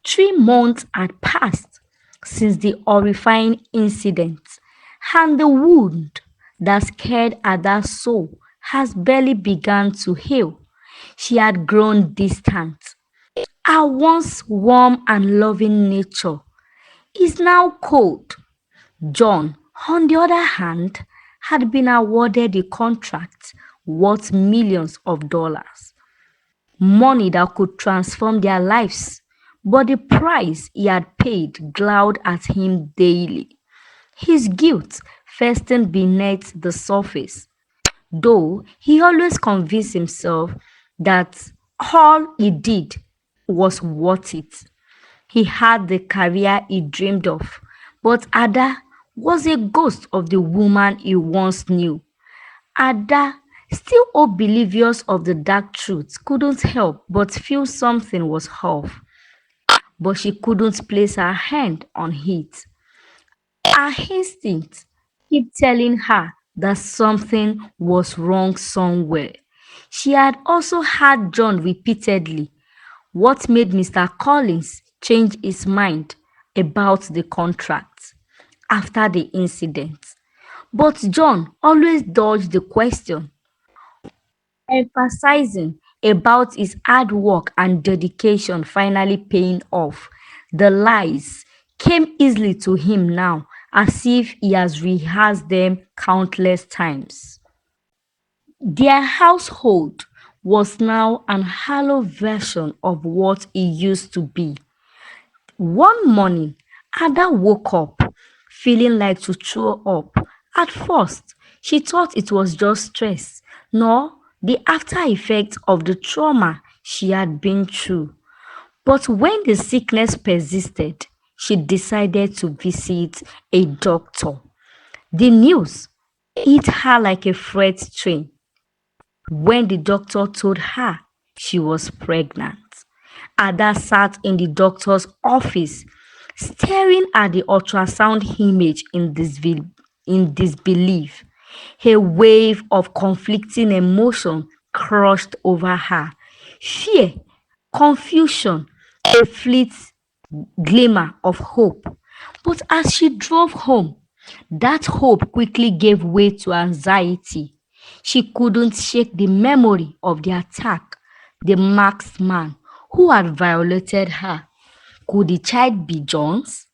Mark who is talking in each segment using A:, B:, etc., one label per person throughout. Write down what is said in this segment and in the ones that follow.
A: 3 months had passed since the horrifying incident, and the wound that scared Ada's soul has barely begun to heal. She had grown distant. Her once warm and loving nature is now cold. John, on the other hand, had been awarded a contract worth millions of dollars, money that could transform their lives. But the price he had paid glowered at him daily. His guilt festering beneath the surface, though he always convinced himself that all he did was worth it. He had the career he dreamed of, but Ada was a ghost of the woman he once knew. Ada, still oblivious of the dark truth, couldn't help but feel something was off, but she couldn't place her hand on it. Her instinct kept telling her that something was wrong somewhere. She had also heard John repeatedly. What made Mr. Collins change his mind about the contract after the incident? But John always dodged the question, emphasizing about his hard work and dedication finally paying off. The lies came easily to him now, as if he has rehearsed them countless times. Their household was now an hollow version of what it used to be. One morning, Ada woke up feeling like to throw up. At first, she thought it was just stress, nor the after effects of the trauma she had been through. But when the sickness persisted, she decided to visit a doctor. The news hit her like a freight train when the doctor told her she was pregnant. Ada sat in the doctor's office, staring at the ultrasound image in disbelief. A wave of conflicting emotion crushed over her. Fear, confusion, a fleet glimmer of hope. But as she drove home, that hope quickly gave way to anxiety. She couldn't shake the memory of the attack, the masked man who had violated her. Could the child be John's?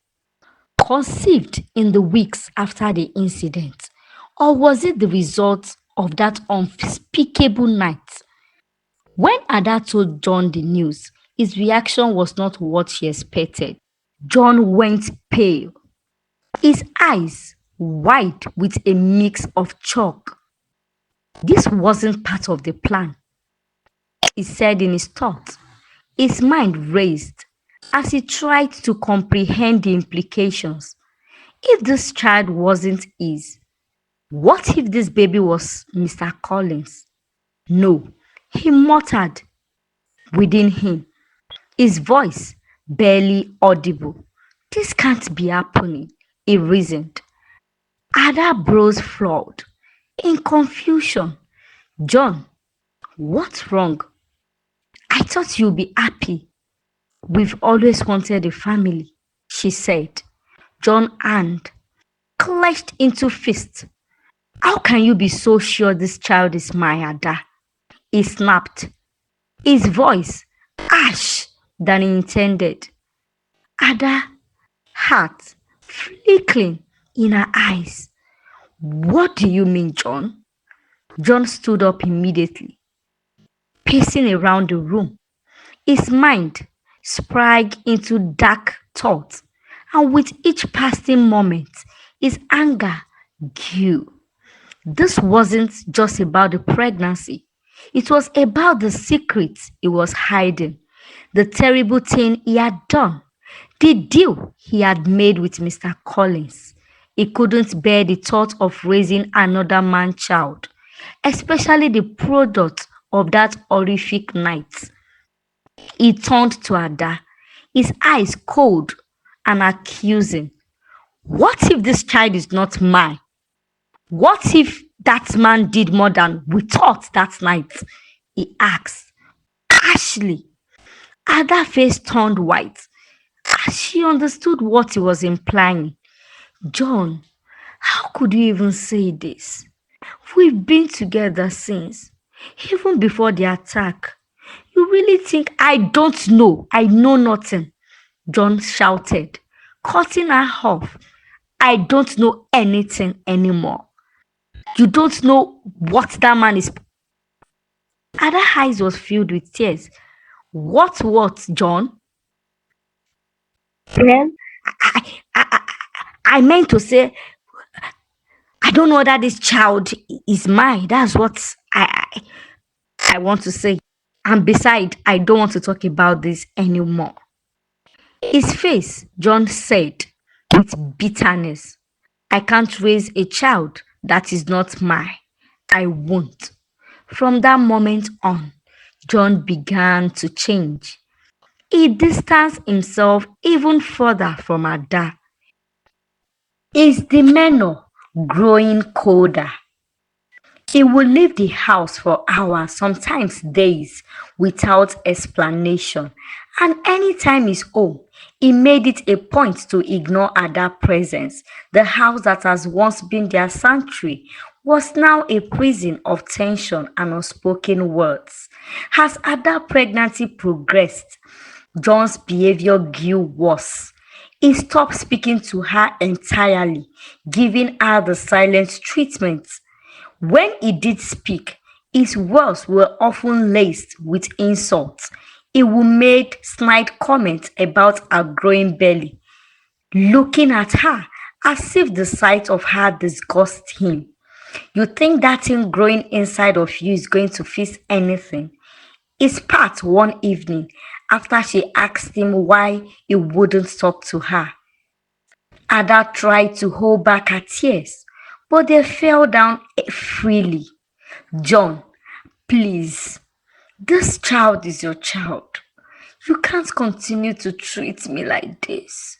A: Conceived in the weeks after the incident? Or was it the result of that unspeakable night? When Ada told John the news, his reaction was not what she expected. John went pale, his eyes wide with a mix of shock. This wasn't part of the plan, he said in his thoughts. His mind raced as he tried to comprehend the implications. If this child wasn't his, what if this baby was Mr. Collins? No, he muttered within him, his voice barely audible. This can't be happening, he reasoned. Ada brows flowed in confusion. John, what's wrong? I thought you'd be happy. We've always wanted a family, she said. John's hand clenched into fist. How can you be so sure this child is my Ada? He snapped, his voice harsh than he intended. Ada, heart flickering in her eyes. What do you mean, John? John stood up immediately, pacing around the room. His mind sprang into dark thoughts, and with each passing moment, his anger grew. This wasn't just about the pregnancy, it was about the secrets he was hiding, the terrible thing he had done, the deal he had made with Mr. Collins. He couldn't bear the thought of raising another man's child, especially the product of that horrific night. He turned to Ada, his eyes cold and accusing. What if this child is not mine? What if that man did more than we thought that night? He asked. Ashley, Ada's face turned white. She understood what he was implying. John, how could you even say this? We've been together since, even before the attack. You really think I don't know? I know nothing, John shouted, cutting her off. I don't know anything anymore. You don't know what that man is. Her eyes was filled with tears. What, John? Well, I, I, I, I meant to say, I don't know that this child is mine. That's what I want to say. And besides, I don't want to talk about this anymore. His face, John said, with bitterness. I can't raise a child that is not mine. I won't. From that moment on, John began to change. He distanced himself even further from Ada. His demeanor growing colder. He would leave the house for hours, sometimes days, without explanation. And anytime he's home, he made it a point to ignore Ada's presence. The house that has once been their sanctuary was now a prison of tension and unspoken words. As Ada's pregnancy progressed, John's behavior grew worse. He stopped speaking to her entirely, giving her the silent treatment. When he did speak, his words were often laced with insults. He would make snide comments about her growing belly, looking at her as if the sight of her disgusted him. You think that thing growing inside of you is going to fix anything? He spat one evening after she asked him why he wouldn't talk to her. Ada tried to hold back her tears, but they fell down freely. John, please, this child is your child. You can't continue to treat me like this.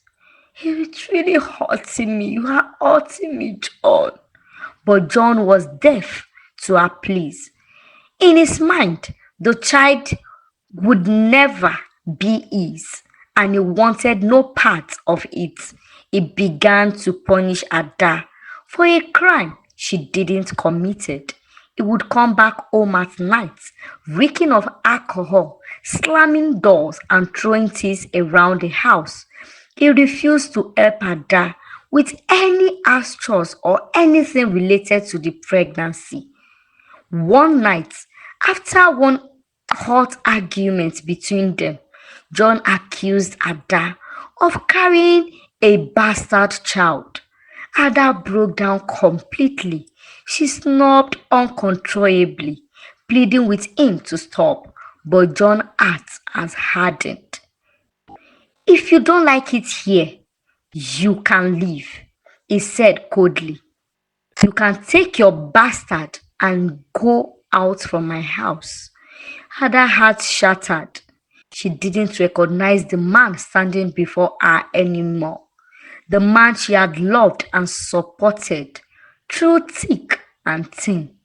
A: It's really hurting me. You are hurting me, John. But John was deaf to her pleas. In his mind, the child would never be his, and he wanted no part of it. He began to punish Ada for a crime she didn't commit. He would come back home at night, reeking of alcohol, slamming doors and throwing things around the house. He refused to help Ada with any house chores or anything related to the pregnancy. One night, after one hot argument between them, John accused Ada of carrying a bastard child. Ada broke down completely. She sobbed uncontrollably, pleading with him to stop, but John's heart has hardened. If you don't like it here, you can leave, he said coldly. You can take your bastard and go out from my house. Ada's heart shattered. She didn't recognize the man standing before her anymore. The man she had loved and supported through thick and thin.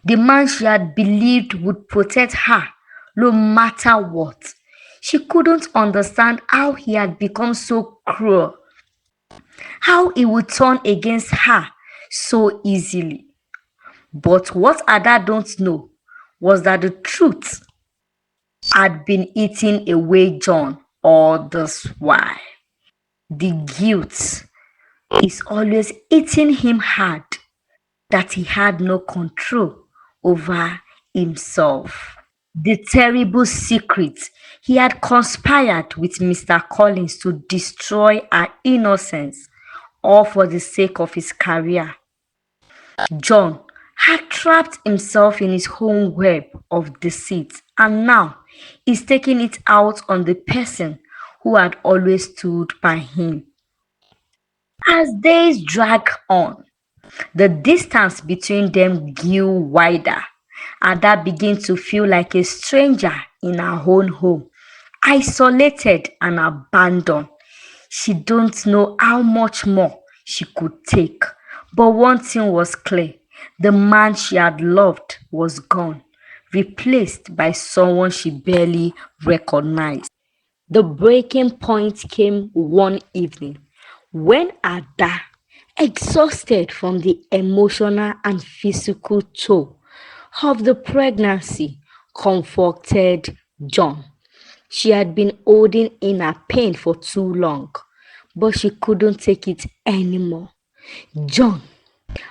A: The man she had believed would protect her no matter what. She couldn't understand how he had become so cruel, how he would turn against her so easily. But what Ada don't know was that the truth had been eating away John all this while. The guilt is always eating him hard, that he had no control over himself. The terrible secret he had conspired with Mr. Collins to destroy her innocence, all for the sake of his career. John had trapped himself in his own web of deceit, and now is taking it out on the person who had always stood by him. As days dragged on, the distance between them grew wider. Ada began to feel like a stranger in her own home, isolated and abandoned. She don't know how much more she could take. But one thing was clear. The man she had loved was gone, replaced by someone she barely recognized. The breaking point came one evening when Ada, exhausted from the emotional and physical toll of the pregnancy, comforted John. She had been holding in her pain for too long, but she couldn't take it anymore. John,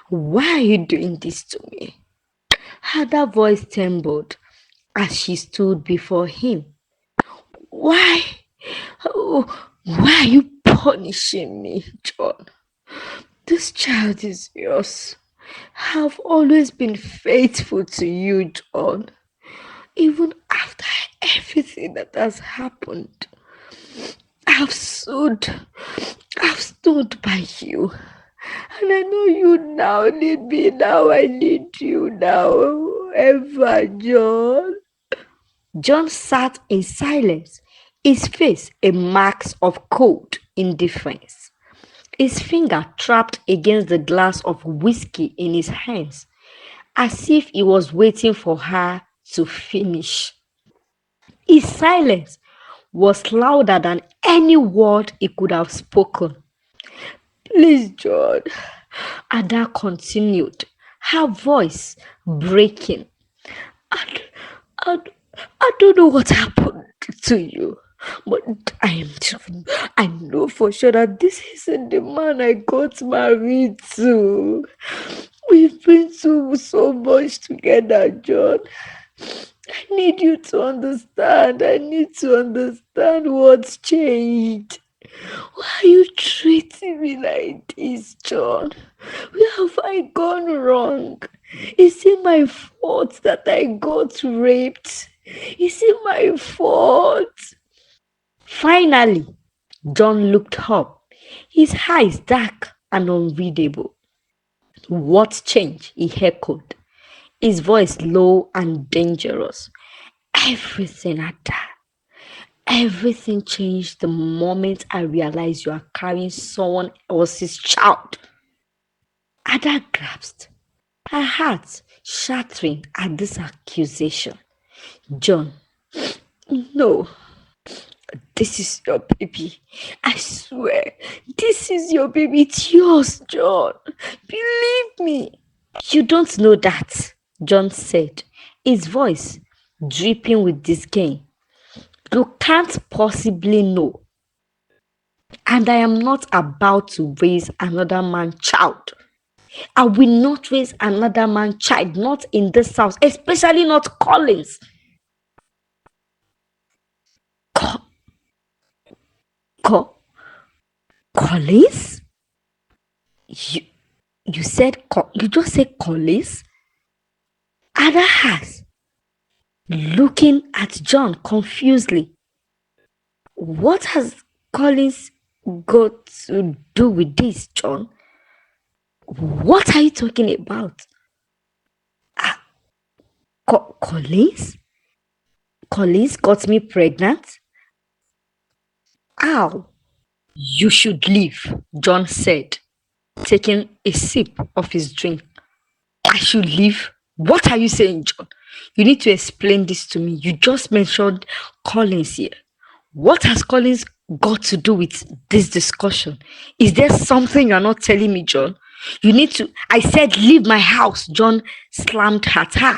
A: why are you doing this to me? Her voice trembled as she stood before him. Why? Oh, why are you punishing me, John? This child is yours. I've always been faithful to you, John. Even after everything that has happened, I've stood, I've stood by you. And I know you now need me. Now I need you now. Ever, John. John sat in silence, his face a mark of cold indifference. His finger trapped against the glass of whiskey in his hands, as if he was waiting for her to finish. His silence was louder than any word he could have spoken. Please, John, Ada continued, her voice breaking. I, I, I don't know what happened to you, but I know for sure that this isn't the man I got married to. We've been through so much together, John. I need you to understand. I need to understand what's changed. Why are you treating me like this, John? Where have I gone wrong? Is it my fault that I got raped? Is it my fault? Finally, John looked up, his eyes dark and unreadable. What change? He echoed, his voice low and dangerous. Everything had died. Everything changed the moment I realized you are carrying someone else's child. Ada grasped, her heart shattering at this accusation. John, no, this is your baby. I swear, this is your baby. It's yours, John. Believe me. You don't know that, John said, his voice dripping with disdain. You can't possibly know. And I am not about to raise another man's child. I will not raise another man's child, not in this house, especially not Collins. Collins? You, you just said Collins? Ada has, looking at John confusedly. What has Collins got to do with this, John? What are you talking about? Collins? Collins got me pregnant? Ow! You should leave, John said, taking a sip of his drink. I should leave? What are you saying, John? You need to explain this to me. You just mentioned Collins here. What has Collins got to do with this discussion? Is there something you're not telling me, John? You need to. I said, leave my house. John slammed at her.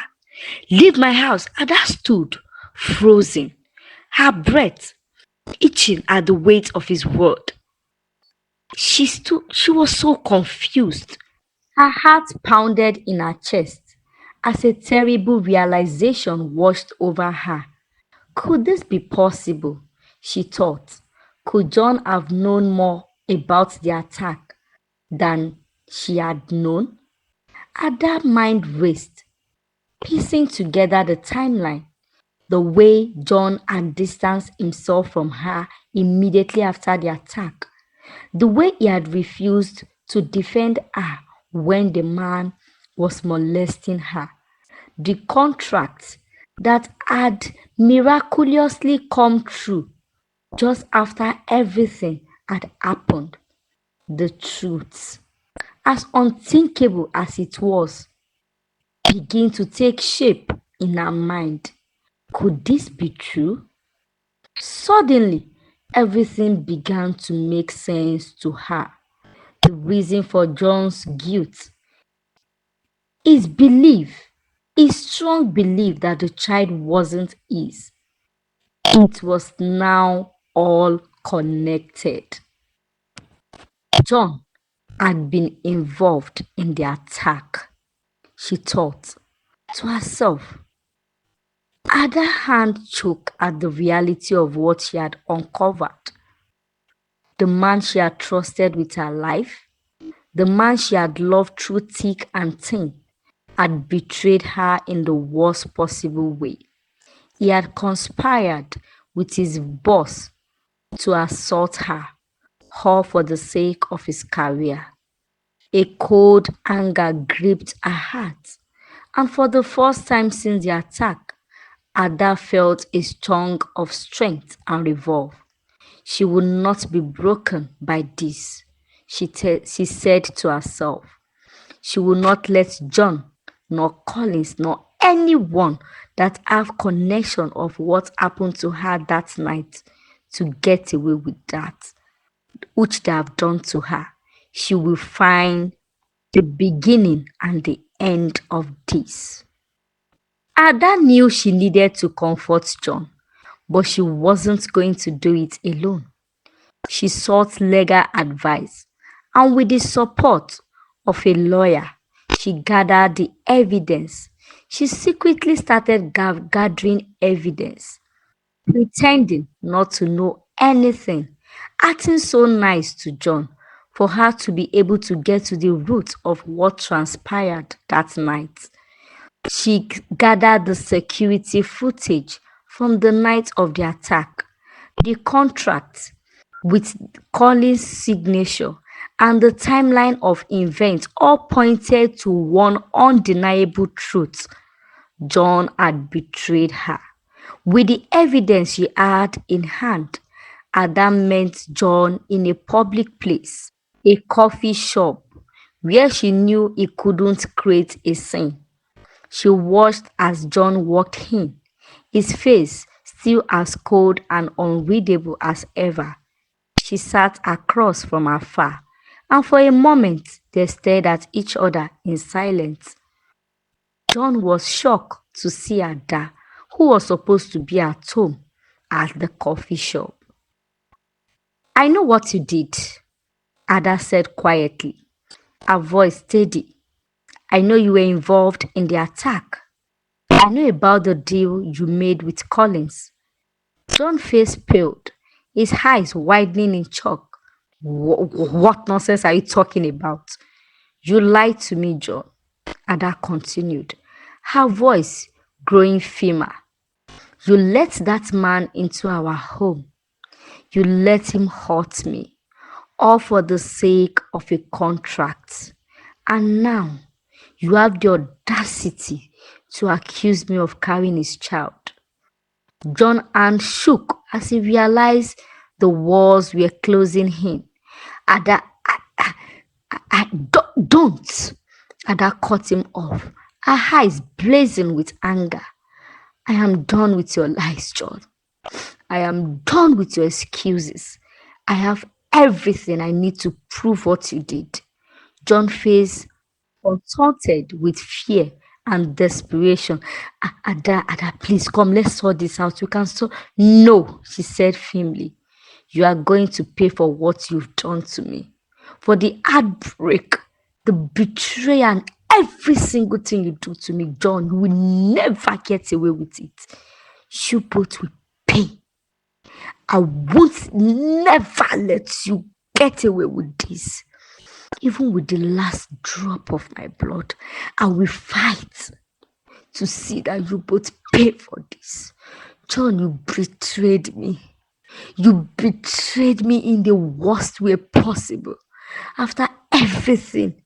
A: Leave my house. Ada stood, frozen, her breath itching at the weight of his word. She was so confused. Her heart pounded in her chest as a terrible realization washed over her. Could this be possible? She thought. Could John have known more about the attack than she had known? At that mind raced, piecing together the timeline, the way John had distanced himself from her immediately after the attack, the way he had refused to defend her when the man was molesting her, the contract that had miraculously come true just after everything had happened. The truth, as unthinkable as it was, began to take shape in her mind. Could this be true? Suddenly, everything began to make sense to her. The reason for John's guilt, his belief, his strong belief that the child wasn't his. It was now all connected. John had been involved in the attack, she thought to herself. Had her hand choked at the reality of what she had uncovered? The man she had trusted with her life, the man she had loved through thick and thin, had betrayed her in the worst possible way. He had conspired with his boss to assault her, all for the sake of his career. A cold anger gripped her heart, and for the first time since the attack, Ada felt a stung of strength and resolve. She would not be broken by this, she said to herself. She would not let John, nor Collins, nor anyone that have connection of what happened to her that night to get away with that, which they have done to her. She will find the beginning and the end of this. Ada knew she needed to comfort John, but she wasn't going to do it alone. She sought legal advice, and with the support of a lawyer, she gathered the evidence. She secretly started gathering evidence, pretending not to know anything, acting so nice to John for her to be able to get to the root of what transpired that night. She gathered the security footage from the night of the attack, the contract with Collins' signature, and the timeline of events all pointed to one undeniable truth. John had betrayed her. With the evidence she had in hand, Adam met John in a public place, a coffee shop, where she knew he couldn't create a scene. She watched as John walked in, his face still as cold and unreadable as ever. She sat across from afar, and for a moment they stared at each other in silence. John was shocked to see Ada, who was supposed to be at home, at the coffee shop. I know what you did, Ada said quietly, her voice steady. I know you were involved in the attack. I know about the deal you made with Collins. John's face paled, his eyes widening in shock. What nonsense are you talking about? You lied to me, John. Ada continued, her voice growing firmer. You let that man into our home. You let him hurt me, all for the sake of a contract. And now you have the audacity to accuse me of carrying his child. John's hand shook as he realized the walls were closing in. Ada, don't. Ada cut him off, her eyes blazing with anger. I am done with your lies, John. I am done with your excuses. I have everything I need to prove what you did. John's face contorted with fear and desperation. Ada, please come, let's sort this out. We can sort. No, she said firmly. You are going to pay for what you've done to me. For the heartbreak, the betrayal, and every single thing you do to me, John, you will never get away with it. You both will pay. I won't never let you get away with this. Even with the last drop of my blood, I will fight to see that you both pay for this. John, you betrayed me. You betrayed me in the worst way possible. After everything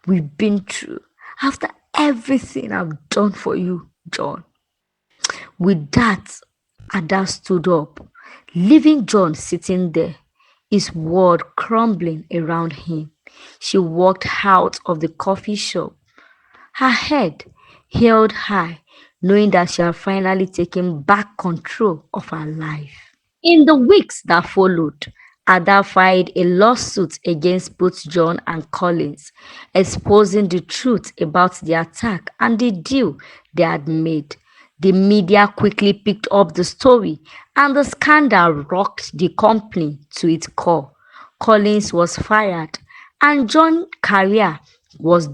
A: we've been through, after everything I've done for you, John. With that, Ada stood up, leaving John sitting there, his world crumbling around him. She walked out of the coffee shop, her head held high, knowing that she had finally taken back control of her life. In the weeks that followed, Ada filed a lawsuit against both John and Collins, exposing the truth about the attack and the deal they had made. The media quickly picked up the story, and the scandal rocked the company to its core. Collins was fired, and John's career was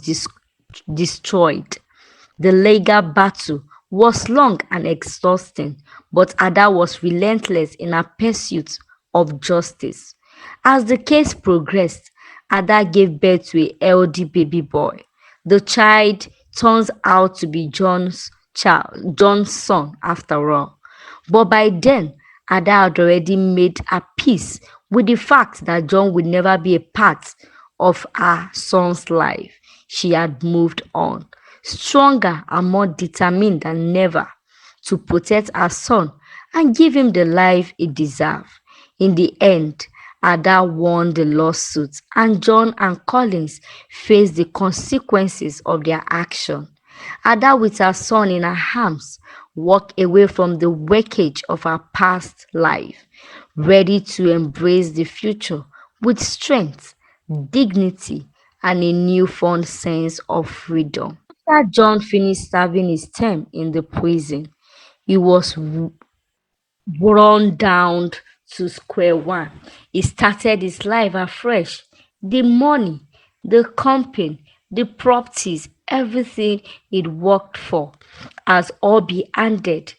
A: destroyed. The legal battle was long and exhausting, but Ada was relentless in her pursuit of justice. As the case progressed, Ada gave birth to a healthy baby boy. The child turns out to be John's son after all. But by then, Ada had already made her peace with the fact that John would never be a part of her son's life. She had moved on, stronger and more determined than ever to protect her son and give him the life he deserved. In the end, Ada won the lawsuit, and John and Collins faced the consequences of their action. Ada, with her son in her arms, walked away from the wreckage of her past life, ready to embrace the future with strength, dignity, and a newfound sense of freedom. After John finished serving his term in the prison, he was run down to square one. He started his life afresh. The money, the company, the properties, everything he'd worked for has all been handed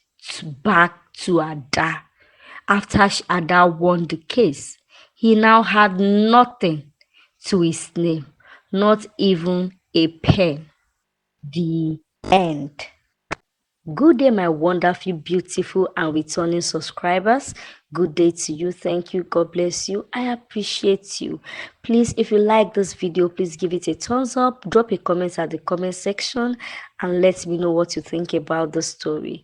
A: back to Ada. After Ada won the case, he now had nothing to his name, not even a pen. The end. Good day, my wonderful, beautiful, and returning subscribers. Good day to you. Thank you. God bless you. I appreciate you. Please, if you like this video, please give it a thumbs up. Drop a comment at the comment section and let me know what you think about the story.